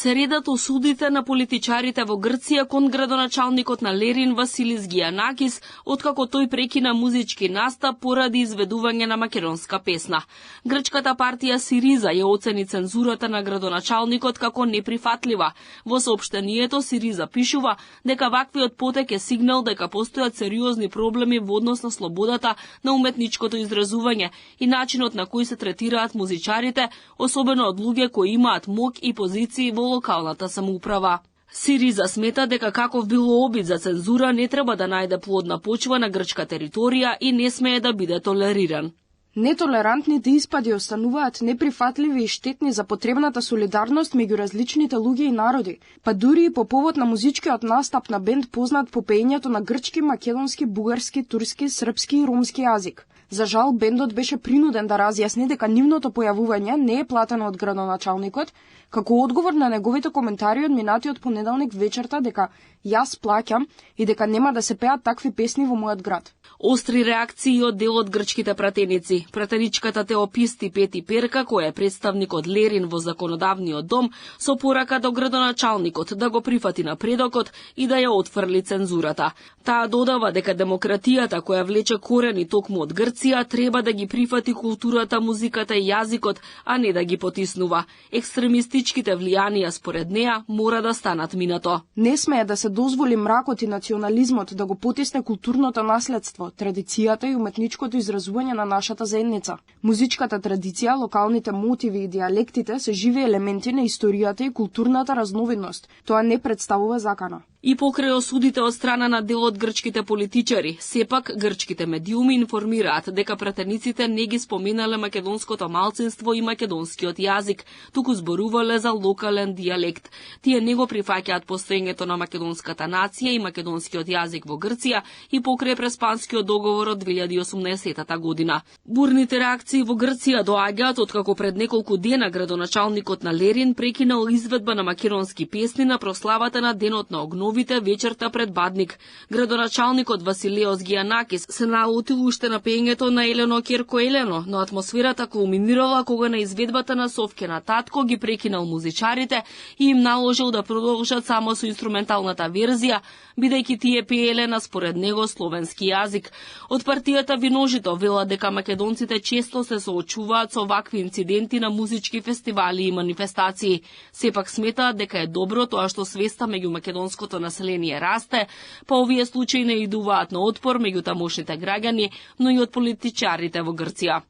се редат осудите на политичарите во Грција кон градоначалникот на Лерин Василис Гијанакис, откако тој прекина музички настап поради изведување на македонска песна. Грчката партија Сириза ја оцени цензурата на градоначалникот како неприфатлива. Во соопштението Сириза пишува дека ваквиот потек е сигнал дека постојат сериозни проблеми во однос на слободата на уметничкото изразување и начинот на кој се третираат музичарите, особено од луѓе кои имаат мок и позиции во локалната самоуправа. Сириза смета дека каков било обид за цензура не треба да најде плодна почва на грчка територија и не смее да биде толериран. Нетолерантните испади остануваат неприфатливи и штетни за потребната солидарност меѓу различните луѓе и народи, па дури и по повод на музичкиот настап на бенд познат по пеењето на грчки, македонски, бугарски, турски, српски и румски јазик. За жал, бендот беше принуден да разјасни дека нивното појавување не е платено од градоначалникот, како одговор на неговите коментари од минатиот понеделник вечерта дека јас плаќам и дека нема да се пеат такви песни во мојот град. Остри реакции од дел од грчките пратеници. Пратеничката теописти Пети Перка, која е представник од Лерин во законодавниот дом, со порака до градоначалникот да го прифати напредокот и да ја отфрли цензурата. Таа додава дека демократијата која влече корени токму од Грција треба да ги прифати културата, музиката и јазикот, а не да ги потиснува. Екстремистичките влијанија според неа мора да станат минато. Не смее да се дозволи мракот и национализмот да го потисне културното наследство, традицијата и уметничкото изразување на нашата заедница. Музичката традиција, локалните мотиви и диалектите се живи елементи на историјата и културната разновидност. Тоа не представува закана. И покрај осудите од страна на дел од грчките политичари, сепак грчките медиуми информираат дека пратениците не ги споменале македонското малцинство и македонскиот јазик, туку зборувале за локален диалект. Тие не го прифаќаат постоењето на македонската нација и македонскиот јазик во Грција и покрај Преспанскиот договор од 2018 година. Бурните реакции во Грција доаѓаат откако пред неколку дена градоначалникот на Лерин прекинал изведба на македонски песни на прославата на денот на огнов вечерта пред Бадник. Градоначалникот Василеос Гијанакис се наутил уште на пеењето на Елено Керко Елено, но атмосферата кулминирала кога на изведбата на Совкена татко ги прекинал музичарите и им наложил да продолжат само со инструменталната верзија, бидејќи тие пееле на според него словенски јазик. Од партијата Виножито вела дека македонците често се соочуваат со вакви инциденти на музички фестивали и манифестации. Сепак сметаат дека е добро тоа што свеста меѓу македонското население расте, па овие случаи не идуваат на отпор меѓу тамошните граѓани, но и од политичарите во Грција.